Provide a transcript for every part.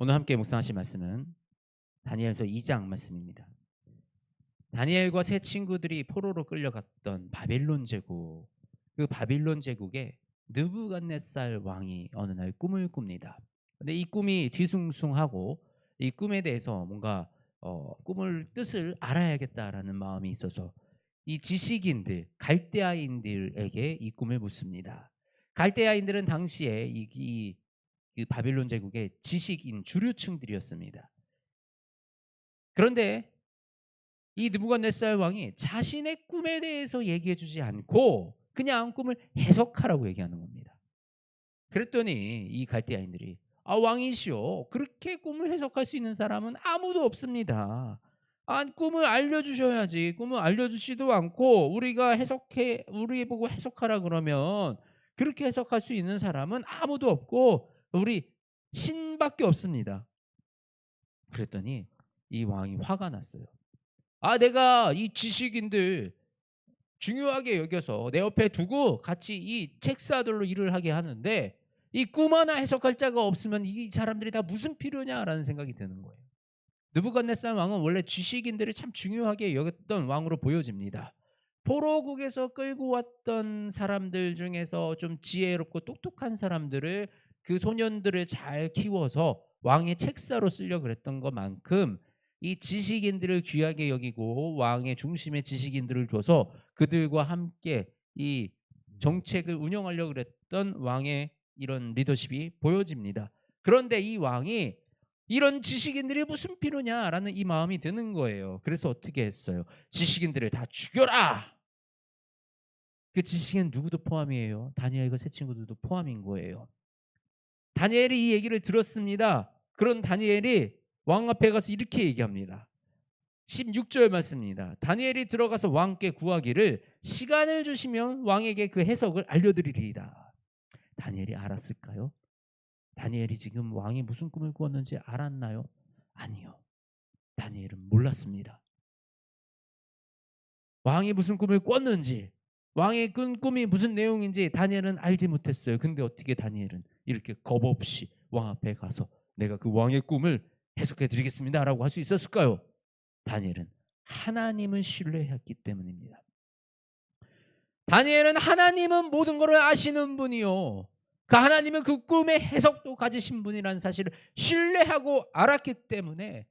오늘 함께 묵상하실 말씀은 다니엘서 2장 말씀입니다. 다니엘과 세 친구들이 포로로 끌려갔던 바빌론 제국, 그 바빌론 제국에 느부갓네살 왕이 어느 날 꿈을 꿉니다. 근데 이 꿈이 뒤숭숭하고 이 꿈에 대해서 뭔가 꿈을 뜻을 알아야겠다라는 마음이 있어서 이 지식인들, 갈대아인들에게 이 꿈을 묻습니다. 갈대아인들은 당시에 그 바빌론 제국의 지식인 주류층들이었습니다. 그런데 이 느부갓네살 왕이 자신의 꿈에 대해서 얘기해 주지 않고 그냥 꿈을 해석하라고 얘기하는 겁니다. 그랬더니 이 갈대아인들이 왕이시여, 그렇게 꿈을 해석할 수 있는 사람은 아무도 없습니다. 꿈을 알려주셔야지. 꿈을 알려주지도 않고 우리 보고 해석하라 그러면 그렇게 해석할 수 있는 사람은 아무도 없고 우리 신밖에 없습니다. 그랬더니 이 왕이 화가 났어요. 내가 이 지식인들 중요하게 여겨서 내 옆에 두고 같이 이 책사들로 일을 하게 하는데 이 꿈 하나 해석할 자가 없으면 이 사람들이 다 무슨 필요냐라는 생각이 드는 거예요. 느부갓네살 왕은 원래 지식인들을 참 중요하게 여겼던 왕으로 보여집니다. 포로국에서 끌고 왔던 사람들 중에서 좀 지혜롭고 똑똑한 사람들을, 그 소년들을 잘 키워서 왕의 책사로 쓰려 그랬던 것만큼 이 지식인들을 귀하게 여기고 왕의 중심에 지식인들을 둬서 그들과 함께 이 정책을 운영하려고 그랬던 왕의 이런 리더십이 보여집니다. 그런데 이 왕이 이런 지식인들이 무슨 필요냐라는 이 마음이 드는 거예요. 그래서 어떻게 했어요? 지식인들을 다 죽여라. 그 지식인 누구도 포함이에요. 다니엘과 세 친구들도 포함인 거예요. 다니엘이 이 얘기를 들었습니다. 그런 다니엘이 왕 앞에 가서 이렇게 얘기합니다. 16절 말씀입니다. 다니엘이 들어가서 왕께 구하기를 시간을 주시면 왕에게 그 해석을 알려드리리이다. 다니엘이 알았을까요? 다니엘이 지금 왕이 무슨 꿈을 꾸었는지 알았나요? 아니요. 다니엘은 몰랐습니다. 왕이 무슨 꿈을 꿨는지, 왕의 꾼 꿈이 무슨 내용인지 다니엘은 알지 못했어요. 근데 어떻게 다니엘은 이렇게 겁없이 왕 앞에 가서 내가 그 왕의 꿈을 해석해 드리겠습니다라고 할 수 있었을까요? 다니엘은 하나님을 신뢰했기 때문입니다. 다니엘은 하나님은 모든 것을 아시는 분이요, 그 하나님은 그 꿈의 해석도 가지신 분이라는 사실을 신뢰하고 알았기 때문에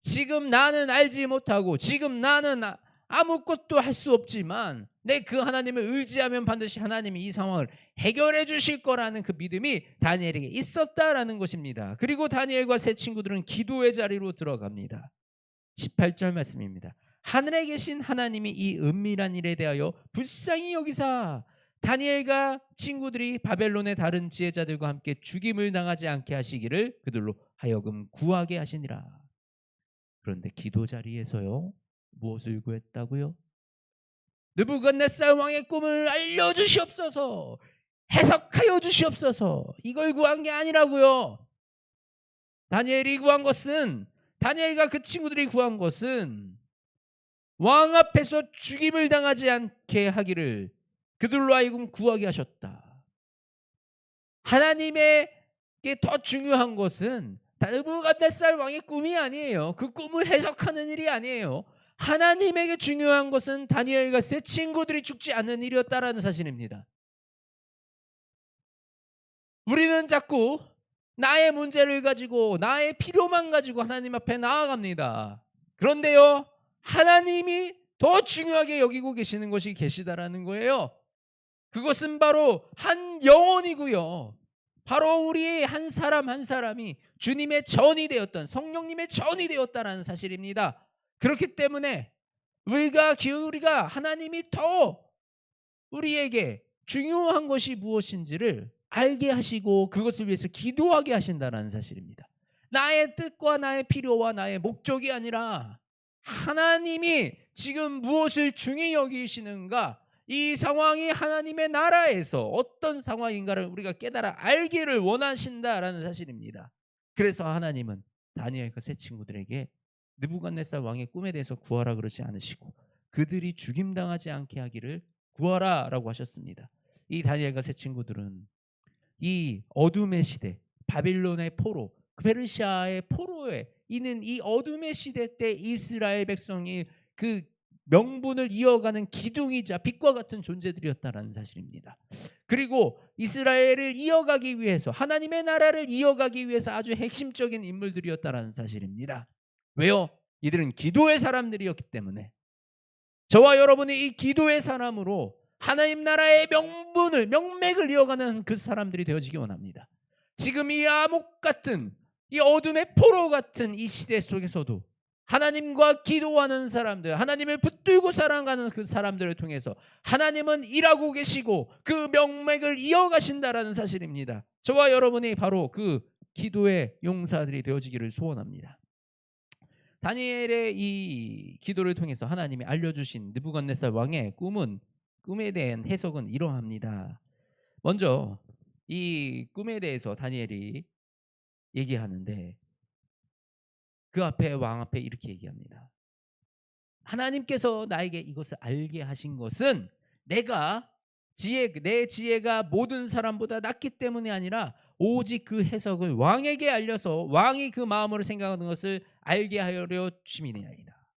지금 나는 알지 못하고 지금 나는 아무것도 할 수 없지만 내 그 하나님을 의지하면 반드시 하나님이 이 상황을 해결해 주실 거라는 그 믿음이 다니엘에게 있었다라는 것입니다. 그리고 다니엘과 세 친구들은 기도의 자리로 들어갑니다. 18절 말씀입니다. 하늘에 계신 하나님이 이 은밀한 일에 대하여 불쌍히 여기사 다니엘과 친구들이 바벨론의 다른 지혜자들과 함께 죽임을 당하지 않게 하시기를 그들로 하여금 구하게 하시니라. 그런데 기도 자리에서요, 무엇을 구했다고요? 느부갓네살 왕의 꿈을 알려주시옵소서, 해석하여 주시옵소서, 이걸 구한 게 아니라고요. 다니엘이 구한 것은, 다니엘과 그 친구들이 구한 것은 왕 앞에서 죽임을 당하지 않게 하기를 그들로 하여금 구하게 하셨다. 하나님에게 더 중요한 것은 느부갓네살 왕의 꿈이 아니에요. 그 꿈을 해석하는 일이 아니에요. 하나님에게 중요한 것은 다니엘과 세 친구들이 죽지 않는 일이었다라는 사실입니다. 우리는 자꾸 나의 문제를 가지고 나의 필요만 가지고 하나님 앞에 나아갑니다. 그런데요, 하나님이 더 중요하게 여기고 계시는 것이 계시다라는 거예요. 그것은 바로 한 영혼이고요, 바로 우리 한 사람 한 사람이 주님의 전이 되었던, 성령님의 전이 되었다라는 사실입니다. 그렇기 때문에 우리가 하나님이 더 우리에게 중요한 것이 무엇인지를 알게 하시고 그것을 위해서 기도하게 하신다는 사실입니다. 나의 뜻과 나의 필요와 나의 목적이 아니라 하나님이 지금 무엇을 중히 여기시는가, 이 상황이 하나님의 나라에서 어떤 상황인가를 우리가 깨달아 알기를 원하신다라는 사실입니다. 그래서 하나님은 다니엘과 세 친구들에게 느부갓네살 왕의 꿈에 대해서 구하라 그러지 않으시고 그들이 죽임당하지 않게 하기를 구하라라고 하셨습니다. 이 다니엘과 세 친구들은 이 어둠의 시대, 바빌론의 포로, 페르시아의 포로에 있는 이 어둠의 시대 때 이스라엘 백성이 그 명분을 이어가는 기둥이자 빛과 같은 존재들이었다라는 사실입니다. 그리고 이스라엘을 이어가기 위해서, 하나님의 나라를 이어가기 위해서 아주 핵심적인 인물들이었다라는 사실입니다. 왜요? 이들은 기도의 사람들이었기 때문에. 저와 여러분이 이 기도의 사람으로 하나님 나라의 명분을, 명맥을 이어가는 그 사람들이 되어지기 원합니다. 지금 이 암흑 같은, 이 어둠의 포로 같은 이 시대 속에서도 하나님과 기도하는 사람들, 하나님을 붙들고 살아가는 그 사람들을 통해서 하나님은 일하고 계시고 그 명맥을 이어가신다라는 사실입니다. 저와 여러분이 바로 그 기도의 용사들이 되어지기를 소원합니다. 다니엘의 이 기도를 통해서 하나님이 알려주신 느부갓네살 왕의 꿈에 대한 해석은 이러합니다. 먼저 이 꿈에 대해서 다니엘이 얘기하는데 그 앞에 왕 앞에 이렇게 얘기합니다. 하나님께서 나에게 이것을 알게 하신 것은 내 지혜가 모든 사람보다 낫기 때문이 아니라 오직 그 해석을 왕에게 알려서 왕이 그 마음으로 생각하는 것을 알게 하려 주심이니이다.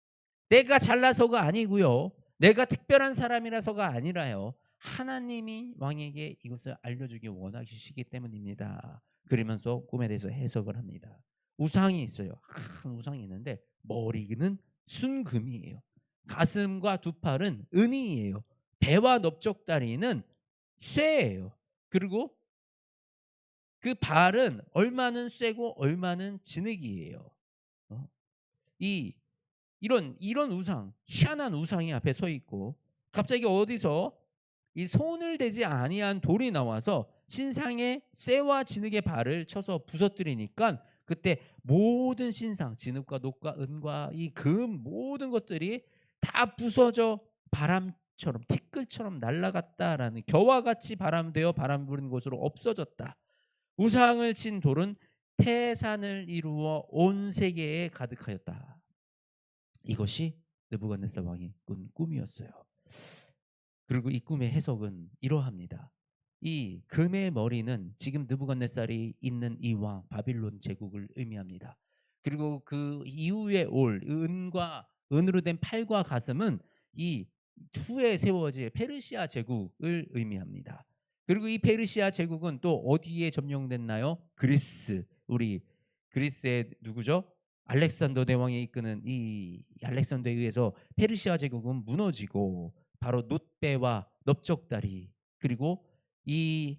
내가 잘나서가 아니고요, 내가 특별한 사람이라서가 아니라요, 하나님이 왕에게 이것을 알려주기 원하시기 때문입니다. 그러면서 꿈에 대해서 해석을 합니다. 우상이 있어요. 큰 우상이 있는데 머리는 순금이에요. 가슴과 두 팔은 은이에요. 배와 넓적다리는 쇠예요. 그리고 그 발은 얼마는 쇠고 얼마는 진흙이에요. 이런 우상, 희한한 우상이 앞에 서 있고 갑자기 어디서 이 손을 대지 아니한 돌이 나와서 신상의 쇠와 진흙의 발을 쳐서 부서뜨리니까 그때 모든 신상, 진흙과 녹과 은과 이 금 모든 것들이 다 부서져 바람처럼 티끌처럼 날아갔다라는, 겨와 같이 바람되어 바람 부는 곳으로 없어졌다. 우상을 친 돌은 태산을 이루어 온 세계에 가득하였다. 이것이 느부갓네살 왕이 꾼 꿈이었어요. 그리고 이 꿈의 해석은 이러합니다. 이 금의 머리는 지금 느부갓네살이 있는 이 왕 바빌론 제국을 의미합니다. 그리고 그 이후에 올 은과 은으로 된 팔과 가슴은 이 후에 세워질 페르시아 제국을 의미합니다. 그리고 이 페르시아 제국은 또 어디에 점령됐나요? 그리스. 우리 그리스의 누구죠? 알렉산더 대왕이 이끄는 이 알렉산더에 의해서 페르시아 제국은 무너지고 바로 놋배와 넓적다리, 그리고 이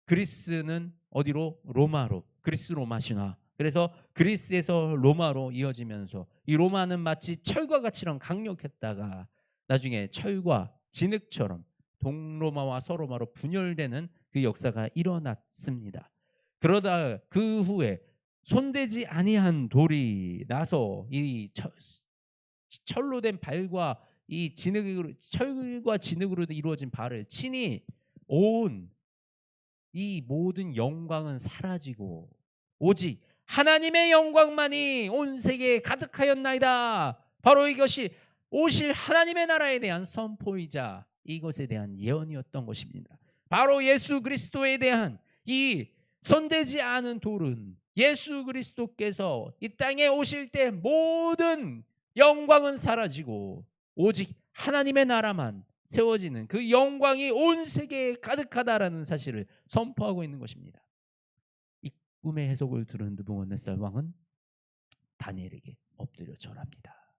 그리스는 어디로? 로마로, 그리스 로마 신화. 그래서 그리스에서 로마로 이어지면서 이 로마는 마치 철과 같이랑 강력했다가 나중에 철과 진흙처럼 동로마와 서로마로 분열되는 그 역사가 일어났습니다. 그러다 그 후에 손대지 아니한 돌이 나서 이 철로 된 발과 이 진흙으로, 철과 진흙으로 이루어진 발을 치니 온 이 모든 영광은 사라지고 오직 하나님의 영광만이 온 세계에 가득하였나이다. 바로 이것이 오실 하나님의 나라에 대한 선포이자 이것에 대한 예언이었던 것입니다. 바로 예수 그리스도에 대한 이 손대지 않은 돌은 예수 그리스도께서 이 땅에 오실 때 모든 영광은 사라지고 오직 하나님의 나라만 세워지는 그 영광이 온 세계에 가득하다라는 사실을 선포하고 있는 것입니다. 이 꿈의 해석을 들은 느부갓네살 왕은 다니엘에게 엎드려 절합니다.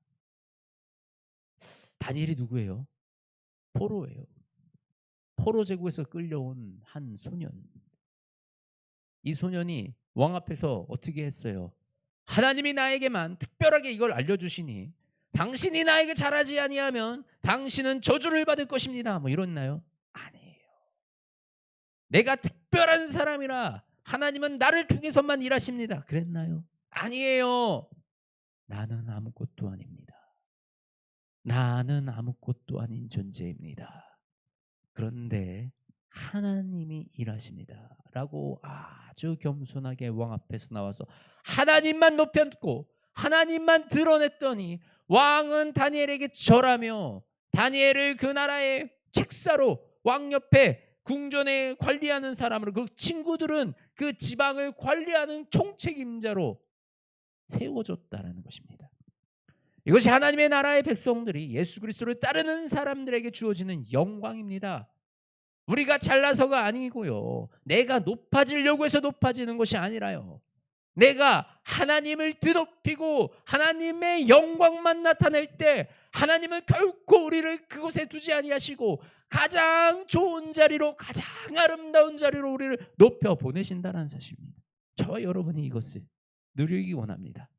다니엘이 누구예요? 포로예요. 포로 제국에서 끌려온 한 소년. 이 소년이 왕 앞에서 어떻게 했어요? 하나님이 나에게만 특별하게 이걸 알려주시니 당신이 나에게 잘하지 아니하면 당신은 저주를 받을 것입니다. 뭐 이랬나요? 아니에요. 내가 특별한 사람이라 하나님은 나를 통해서만 일하십니다. 그랬나요? 아니에요. 나는 아무것도 아닙니다. 나는 아무것도 아닌 존재입니다. 그런데 하나님이 일하십니다. 라고 아주 겸손하게 왕 앞에서 나와서 하나님만 높였고 하나님만 드러냈더니 왕은 다니엘에게 절하며 다니엘을 그 나라의 책사로 왕 옆에 궁전에 관리하는 사람으로, 그 친구들은 그 지방을 관리하는 총책임자로 세워졌다라는 것입니다. 이것이 하나님의 나라의 백성들이 예수 그리스도를 따르는 사람들에게 주어지는 영광입니다. 우리가 잘나서가 아니고요, 내가 높아지려고 해서 높아지는 것이 아니라요, 내가 하나님을 드높이고 하나님의 영광만 나타낼 때 하나님은 결코 우리를 그곳에 두지 아니하시고 가장 좋은 자리로, 가장 아름다운 자리로 우리를 높여 보내신다는 사실입니다. 저와 여러분이 이것을 누리기 원합니다.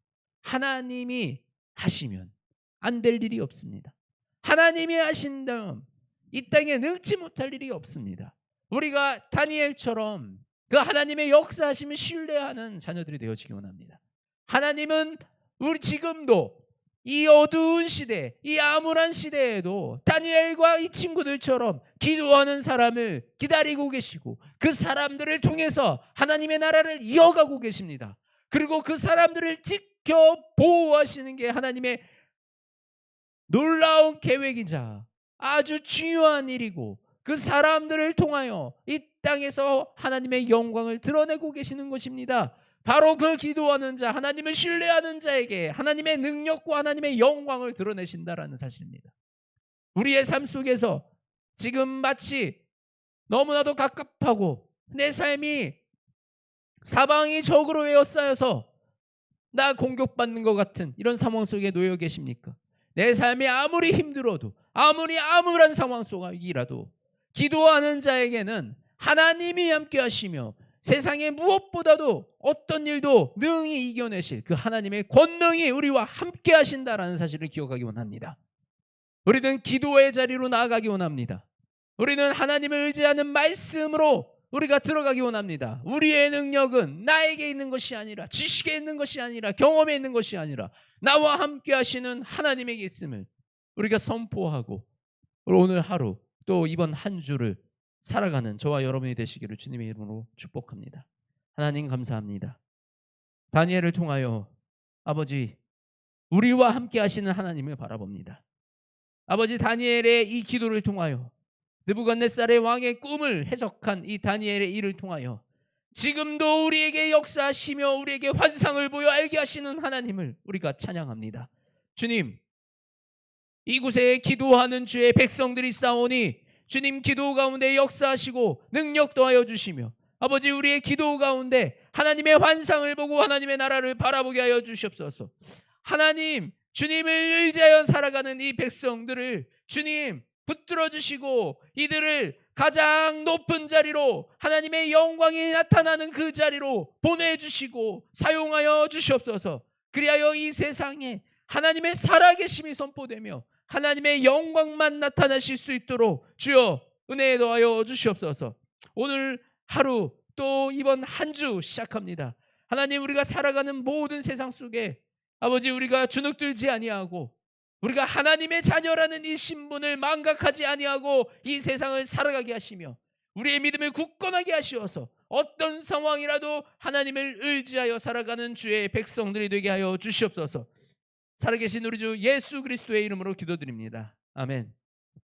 하나님이 하시면 안 될 일이 없습니다. 하나님이 하신다면 이 땅에 능치 못할 일이 없습니다. 우리가 다니엘처럼 그 하나님의 역사하심을 신뢰하는 자녀들이 되어지기 원합니다. 하나님은 우리 지금도 이 어두운 시대, 이 암울한 시대에도 다니엘과 이 친구들처럼 기도하는 사람을 기다리고 계시고 그 사람들을 통해서 하나님의 나라를 이어가고 계십니다. 그리고 그 사람들을 지켜 보호하시는 게 하나님의 놀라운 계획이자 아주 중요한 일이고, 그 사람들을 통하여 이 땅에서 하나님의 영광을 드러내고 계시는 것입니다. 바로 그 기도하는 자, 하나님을 신뢰하는 자에게 하나님의 능력과 하나님의 영광을 드러내신다라는 사실입니다. 우리의 삶 속에서 지금 마치 너무나도 갑갑하고 내 삶이 사방이 적으로 에워싸여서 나 공격받는 것 같은 이런 상황 속에 놓여 계십니까? 내 삶이 아무리 힘들어도, 아무리 암울한 상황 속이라도 기도하는 자에게는 하나님이 함께 하시며 세상의 무엇보다도 어떤 일도 능히 이겨내실 그 하나님의 권능이 우리와 함께 하신다라는 사실을 기억하기 원합니다. 우리는 기도의 자리로 나아가기 원합니다. 우리는 하나님을 의지하는 말씀으로 우리가 들어가기 원합니다. 우리의 능력은 나에게 있는 것이 아니라, 지식에 있는 것이 아니라, 경험에 있는 것이 아니라 나와 함께 하시는 하나님에게 있음을 우리가 선포하고 오늘 하루 또 이번 한 주를 살아가는 저와 여러분이 되시기를 주님의 이름으로 축복합니다. 하나님 감사합니다. 다니엘을 통하여 아버지, 우리와 함께 하시는 하나님을 바라봅니다. 아버지, 다니엘의 이 기도를 통하여 느부갓네살의 왕의 꿈을 해석한 이 다니엘의 일을 통하여 지금도 우리에게 역사하시며 우리에게 환상을 보여 알게 하시는 하나님을 우리가 찬양합니다. 주님, 이곳에 기도하는 주의 백성들이 싸우니 주님 기도 가운데 역사하시고 능력 더하여 주시며 아버지, 우리의 기도 가운데 하나님의 환상을 보고 하나님의 나라를 바라보게 하여 주시옵소서. 하나님, 주님을 의지하여 살아가는 이 백성들을 주님 붙들어 주시고 이들을 가장 높은 자리로, 하나님의 영광이 나타나는 그 자리로 보내주시고 사용하여 주시옵소서. 그리하여 이 세상에 하나님의 살아계심이 선포되며 하나님의 영광만 나타나실 수 있도록 주여 은혜에 더하여 주시옵소서. 오늘 하루 또 이번 한 주 시작합니다. 하나님, 우리가 살아가는 모든 세상 속에 아버지, 우리가 주눅들지 아니하고 우리가 하나님의 자녀라는 이 신분을 망각하지 아니하고 이 세상을 살아가게 하시며 우리의 믿음을 굳건하게 하시어서 어떤 상황이라도 하나님을 의지하여 살아가는 주의 백성들이 되게 하여 주시옵소서. 살아계신 우리 주 예수 그리스도의 이름으로 기도드립니다. 아멘.